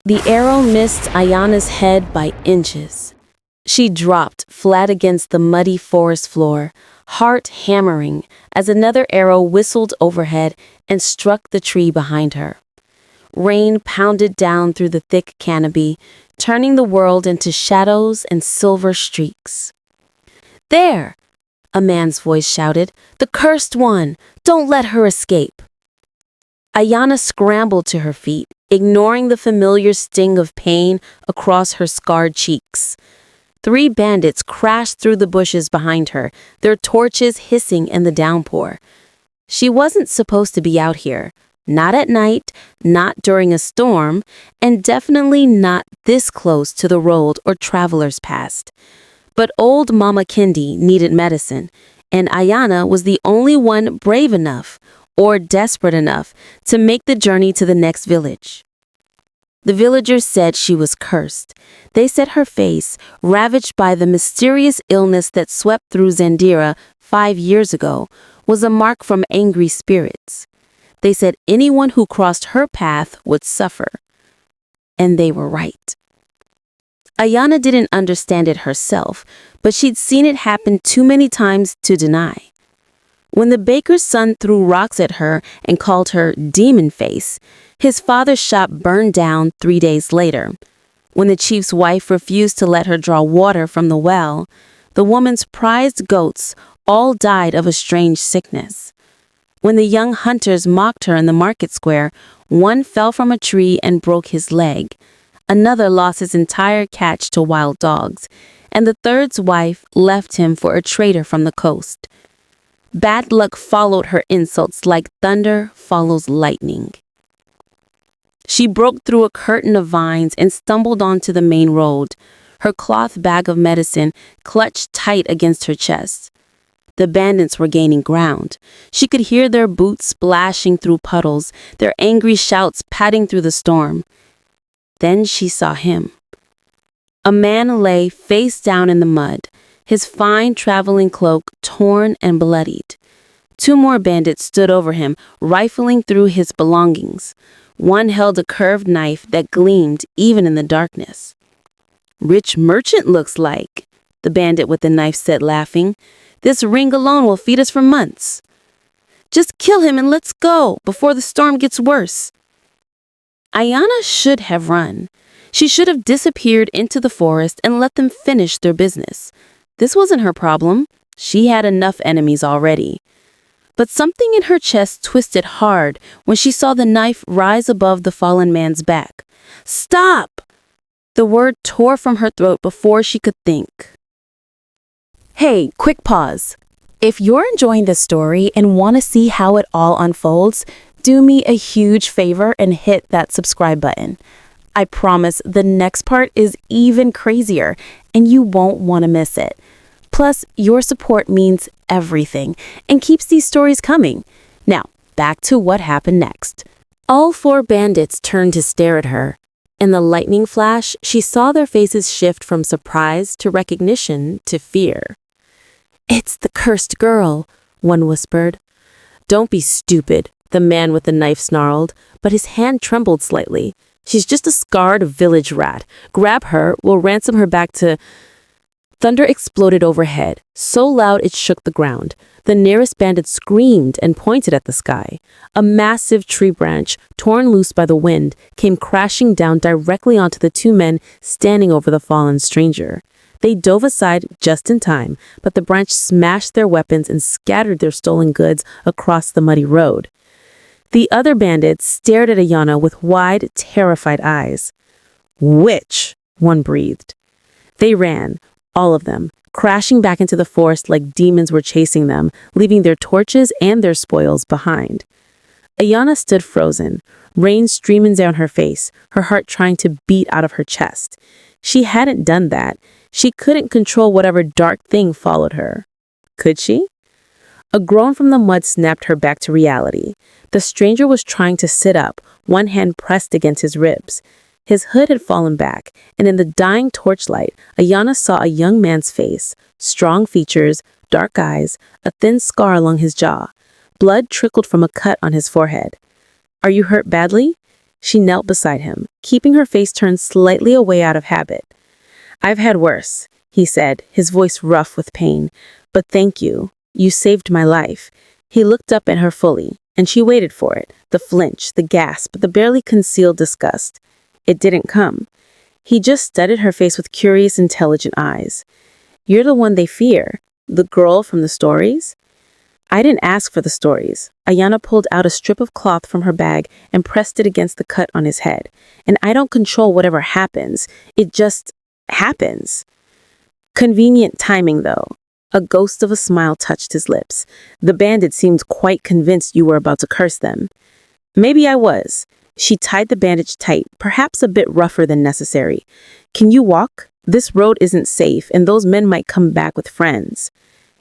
The arrow missed Ayana's head by inches. She dropped flat against the muddy forest floor, heart hammering as another arrow whistled overhead and struck the tree behind her. Rain pounded down through the thick canopy, turning the world into shadows and silver streaks. "There!" a man's voice shouted. "The cursed one! Don't let her escape!" Ayana scrambled to her feet, ignoring the familiar sting of pain across her scarred cheeks. 3 bandits crashed through the bushes behind her, their torches hissing in the downpour. She wasn't supposed to be out here. Not at night, not during a storm, and definitely not this close to the road or traveler's past. But old Mama Kindi needed medicine, and Ayana was the only one brave enough, or desperate enough, to make the journey to the next village. The villagers said she was cursed. They said her face, ravaged by the mysterious illness that swept through Zandira 5 years ago, was a mark from angry spirits. They said anyone who crossed her path would suffer. And they were right. Ayana didn't understand it herself, but she'd seen it happen too many times to deny. When the baker's son threw rocks at her and called her demon face, his father's shop burned down 3 days later. When the chief's wife refused to let her draw water from the well, the woman's prized goats all died of a strange sickness. When the young hunters mocked her in the market square, one fell from a tree and broke his leg. Another lost his entire catch to wild dogs, and the third's wife left him for a trader from the coast. Bad luck followed her insults like thunder follows lightning. She broke through a curtain of vines and stumbled onto the main road, her cloth bag of medicine clutched tight against her chest. The bandits were gaining ground. She could hear their boots splashing through puddles, their angry shouts patting through the storm. Then she saw him. A man lay face down in the mud, his fine traveling cloak torn and bloodied. 2 more bandits stood over him, rifling through his belongings. One held a curved knife that gleamed even in the darkness. "Rich merchant looks like," the bandit with the knife said, laughing. "This ring alone will feed us for months." "Just kill him and let's go before the storm gets worse." Ayana should have run. She should have disappeared into the forest and let them finish their business. This wasn't her problem. She had enough enemies already. But something in her chest twisted hard when she saw the knife rise above the fallen man's back. "Stop!" The word tore from her throat before she could think. Hey, quick pause. If you're enjoying this story and want to see how it all unfolds, do me a huge favor and hit that subscribe button. I promise the next part is even crazier and you won't want to miss it. Plus, your support means everything and keeps these stories coming. Now, back to what happened next. All 4 bandits turned to stare at her. In the lightning flash, she saw their faces shift from surprise to recognition to fear. "It's the cursed girl," one whispered. "Don't be stupid," the man with the knife snarled, but his hand trembled slightly. "She's just a scarred village rat. Grab her, we'll ransom her back to—" Thunder exploded overhead, so loud it shook the ground. The nearest bandit screamed and pointed at the sky. A massive tree branch, torn loose by the wind, came crashing down directly onto the 2 men standing over the fallen stranger. They dove aside just in time, but the branch smashed their weapons and scattered their stolen goods across the muddy road. The other bandits stared at Ayana with wide, terrified eyes. "Witch!" one breathed. They ran, all of them, crashing back into the forest like demons were chasing them, leaving their torches and their spoils behind. Ayana stood frozen, rain streaming down her face, her heart trying to beat out of her chest. She hadn't done that. She couldn't control whatever dark thing followed her. Could she? A groan from the mud snapped her back to reality. The stranger was trying to sit up, one hand pressed against his ribs. His hood had fallen back, and in the dying torchlight, Ayana saw a young man's face, strong features, dark eyes, a thin scar along his jaw. Blood trickled from a cut on his forehead. "Are you hurt badly?" She knelt beside him, keeping her face turned slightly away out of habit. "I've had worse," he said, his voice rough with pain. "But thank you. You saved my life." He looked up at her fully, and she waited for it, the flinch, the gasp, the barely concealed disgust. It didn't come. He just studied her face with curious, intelligent eyes. "You're the one they fear, the girl from the stories?" "I didn't ask for the stories." Ayana pulled out a strip of cloth from her bag and pressed it against the cut on his head. "And I don't control whatever happens. It just happens." Convenient timing, though. A ghost of a smile touched his lips. "The bandit seemed quite convinced you were about to curse them." "Maybe I was." She tied the bandage tight, perhaps a bit rougher than necessary. "Can you walk? This road isn't safe, and those men might come back with friends."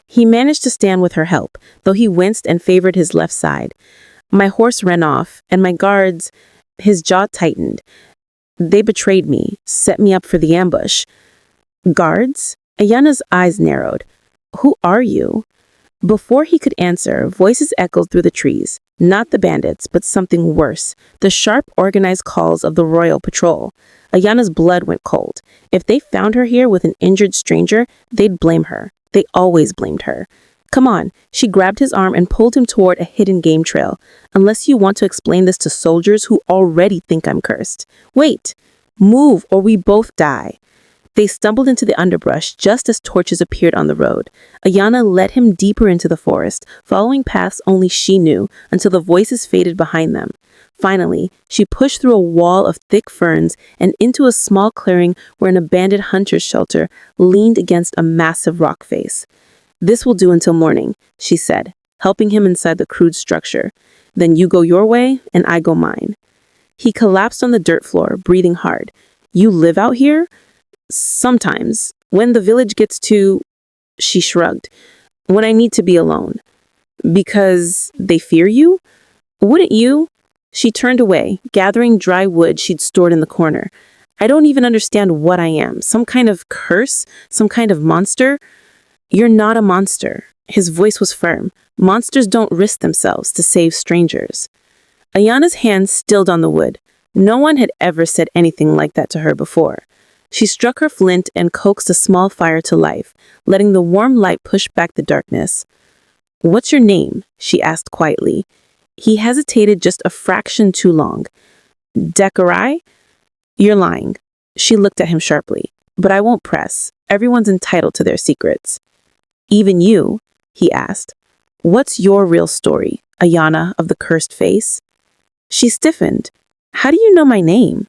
He managed to stand with her help, though he winced and favored his left side. "My horse ran off, and my guards—" His jaw tightened. "They betrayed me, set me up for the ambush." "Guards?" Ayana's eyes narrowed. "Who are you?" Before he could answer, voices echoed through the trees. Not the bandits, but something worse. The sharp, organized calls of the royal patrol. Ayana's blood went cold. If they found her here with an injured stranger, they'd blame her. They always blamed her. "Come on." She grabbed his arm and pulled him toward a hidden game trail. "Unless you want to explain this to soldiers who already think I'm cursed." "Wait! Move, or we both die." They stumbled into the underbrush just as torches appeared on the road. Ayana led him deeper into the forest, following paths only she knew, until the voices faded behind them. Finally, she pushed through a wall of thick ferns and into a small clearing where an abandoned hunter's shelter leaned against a massive rock face. "This will do until morning," she said, helping him inside the crude structure. "Then you go your way, and I go mine." He collapsed on the dirt floor, breathing hard. "You live out here?" "Sometimes. When the village gets too—" She shrugged. "When I need to be alone." "Because they fear you?" "Wouldn't you?" She turned away, gathering dry wood she'd stored in the corner. "I don't even understand what I am. Some kind of curse? Some kind of monster?" "You're not a monster." His voice was firm. "Monsters don't risk themselves to save strangers." Ayana's hand stilled on the wood. No one had ever said anything like that to her before. She struck her flint and coaxed a small fire to life, letting the warm light push back the darkness. "What's your name?" she asked quietly. He hesitated just a fraction too long. "Dakarai?" "You're lying." She looked at him sharply. "But I won't press. Everyone's entitled to their secrets." "Even you?" he asked. "What's your real story, Ayana of the cursed face?" She stiffened. "How do you know my name?"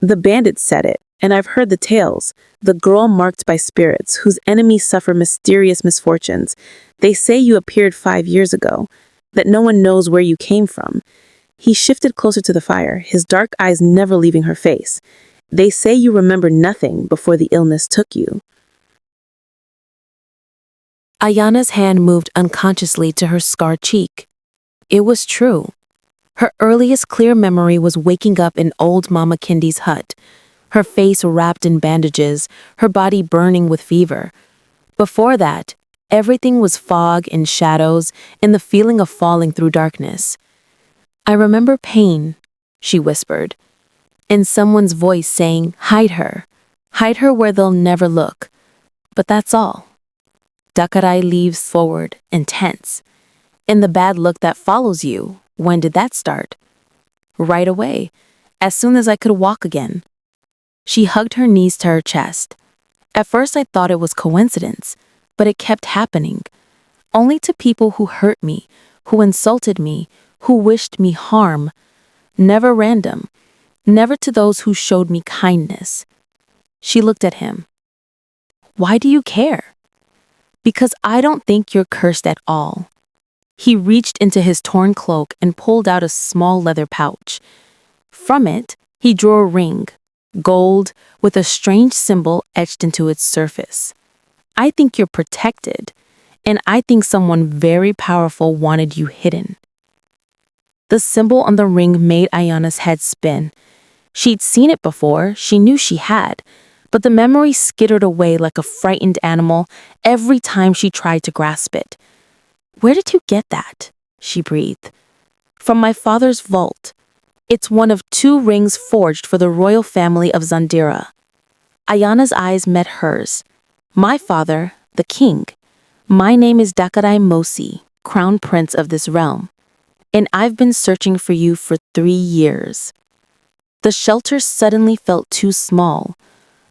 "The bandits said it, and I've heard the tales. The girl marked by spirits, whose enemies suffer mysterious misfortunes. They say you appeared 5 years ago, that no one knows where you came from." He shifted closer to the fire, his dark eyes never leaving her face. "They say you remember nothing before the illness took you." Ayana's hand moved unconsciously to her scarred cheek. It was true. Her earliest clear memory was waking up in old Mama Kindi's hut, her face wrapped in bandages, her body burning with fever. Before that, everything was fog and shadows and the feeling of falling through darkness. "I remember pain," she whispered, and someone's voice saying, "Hide her. Hide her where they'll never look." But that's all. Dakarai leaves forward and tense. "And the bad look that follows you, when did that start?" "Right away, as soon as I could walk again." She hugged her knees to her chest. "At first I thought it was coincidence, but it kept happening. Only to people who hurt me, who insulted me, who wished me harm. Never random. Never to those who showed me kindness." She looked at him. "Why do you care?" "Because I don't think you're cursed at all." He reached into his torn cloak and pulled out a small leather pouch. From it, he drew a ring, gold, with a strange symbol etched into its surface. "I think you're protected, and I think someone very powerful wanted you hidden." The symbol on the ring made Ayana's head spin. She'd seen it before, she knew she had, but the memory skittered away like a frightened animal every time she tried to grasp it. "Where did you get that?" she breathed. "From my father's vault. It's one of 2 rings forged for the royal family of Zandira. Ayana's eyes met hers. My father, the king. My name is Dakarai Mosi, crown prince of this realm. And I've been searching for you for 3 years. The shelter suddenly felt too small.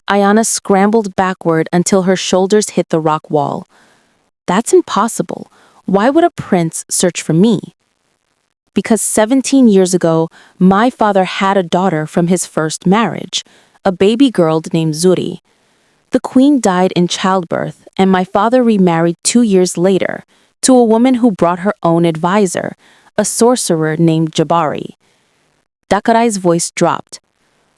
Ayana scrambled backward until her shoulders hit the rock wall. That's impossible. Why would a prince search for me? Because 17 years ago, my father had a daughter from his first marriage, a baby girl named Zuri. The queen died in childbirth, and my father remarried 2 years later to a woman who brought her own advisor, a sorcerer named Jabari. Dakarai's voice dropped.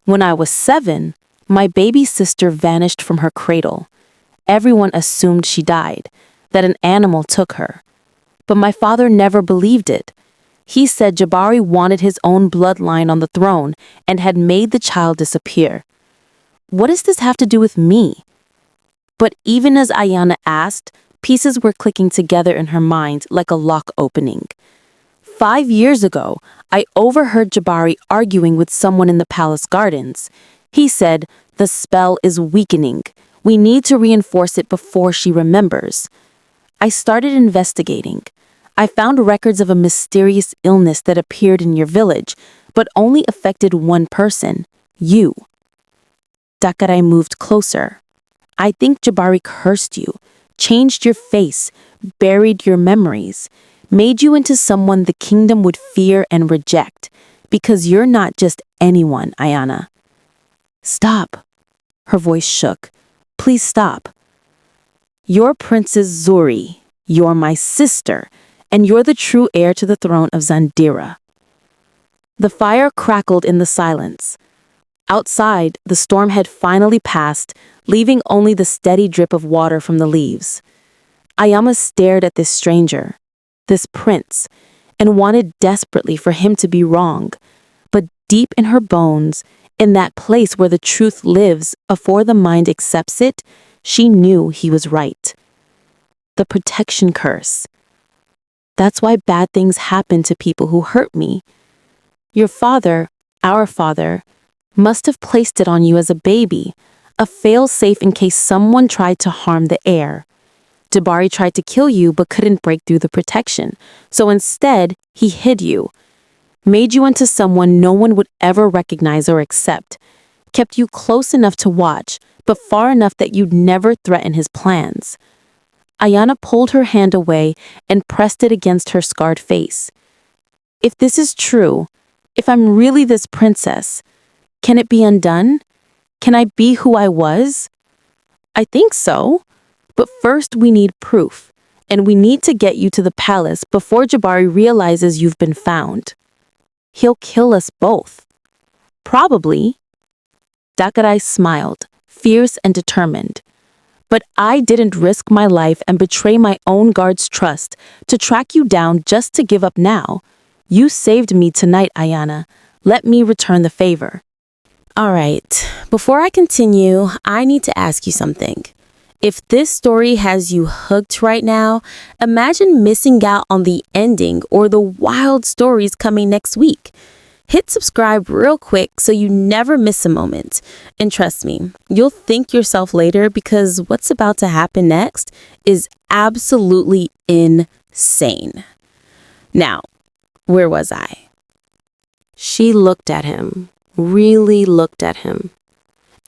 When I was 7, my baby sister vanished from her cradle. Everyone assumed she died, that an animal took her. But my father never believed it. He said Jabari wanted his own bloodline on the throne and had made the child disappear. What does this have to do with me? But even as Ayana asked, pieces were clicking together in her mind like a lock opening. 5 years ago, I overheard Jabari arguing with someone in the palace gardens. He said, "The spell is weakening. We need to reinforce it before she remembers." I started investigating. I found records of a mysterious illness that appeared in your village, but only affected one person, you. Dakarai moved closer. I think Jabari cursed you, changed your face, buried your memories, made you into someone the kingdom would fear and reject, because you're not just anyone, Ayana. Stop. Her voice shook. Please stop. You're Princess Zuri. You're my sister, and you're the true heir to the throne of Zandira. The fire crackled in the silence. Outside, the storm had finally passed, leaving only the steady drip of water from the leaves. Ayana stared at this stranger, this prince, and wanted desperately for him to be wrong. But deep in her bones, in that place where the truth lives afore the mind accepts it, she knew he was right. The protection curse. That's why bad things happen to people who hurt me. Your father, our father, must have placed it on you as a baby, a fail-safe in case someone tried to harm the heir. Jabari tried to kill you but couldn't break through the protection, so instead, he hid you, made you into someone no one would ever recognize or accept, kept you close enough to watch, but far enough that you'd never threaten his plans. Ayana pulled her hand away and pressed it against her scarred face. If this is true, if I'm really this princess, can it be undone? Can I be who I was? I think so. But first we need proof, and we need to get you to the palace before Jabari realizes you've been found. He'll kill us both. Probably. Dakarai smiled, fierce and determined. But I didn't risk my life and betray my own guard's trust to track you down just to give up now. You saved me tonight, Ayana. Let me return the favor. All right, before I continue, I need to ask you something. If this story has you hooked right now, imagine missing out on the ending or the wild stories coming next week. Hit subscribe real quick so you never miss a moment. And trust me, you'll thank yourself later because what's about to happen next is absolutely insane. Now, where was I? She looked at him, really looked at him.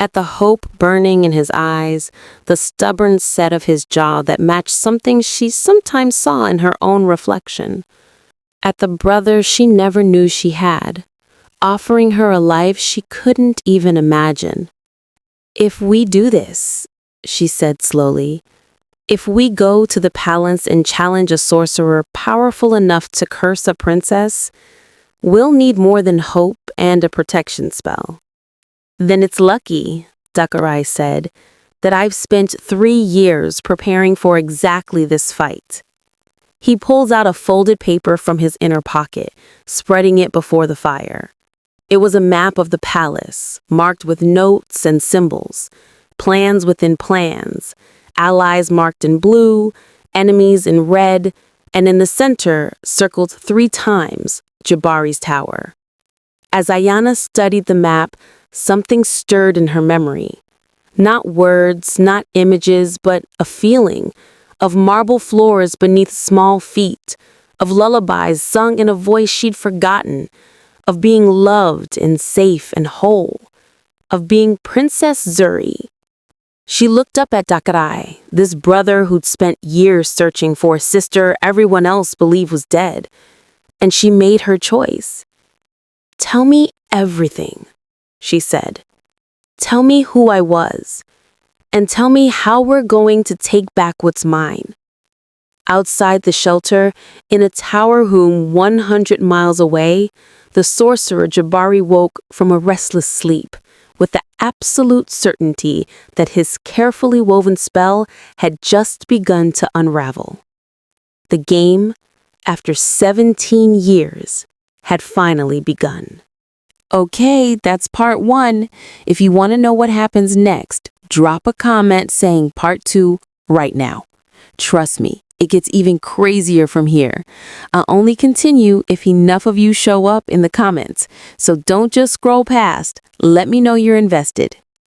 At the hope burning in his eyes, the stubborn set of his jaw that matched something she sometimes saw in her own reflection. At the brother she never knew she had, offering her a life she couldn't even imagine. If we do this, she said slowly, if we go to the palace and challenge a sorcerer powerful enough to curse a princess, we'll need more than hope and a protection spell. Then it's lucky, Dakarai said, that I've spent 3 years preparing for exactly this fight. He pulls out a folded paper from his inner pocket, spreading it before the fire. It was a map of the palace, marked with notes and symbols, plans within plans, allies marked in blue, enemies in red, and in the center, circled 3 times, Jabari's tower. As Ayana studied the map, something stirred in her memory. Not words, not images, but a feeling of marble floors beneath small feet, of lullabies sung in a voice she'd forgotten, of being loved and safe and whole, of being Princess Zuri. She looked up at Dakarai, this brother who'd spent years searching for a sister everyone else believed was dead, and she made her choice. "Tell me everything," she said. "Tell me who I was, and tell me how we're going to take back what's mine." Outside the shelter, in a tower room 100 miles away, the sorcerer Jabari woke from a restless sleep, with the absolute certainty that his carefully woven spell had just begun to unravel. The game, after 17 years, had finally begun. Okay, that's part 1. If you want to know what happens next, drop a comment saying part 2 right now. Trust me, it gets even crazier from here. I'll only continue if enough of you show up in the comments. So don't just scroll past. Let me know you're invested.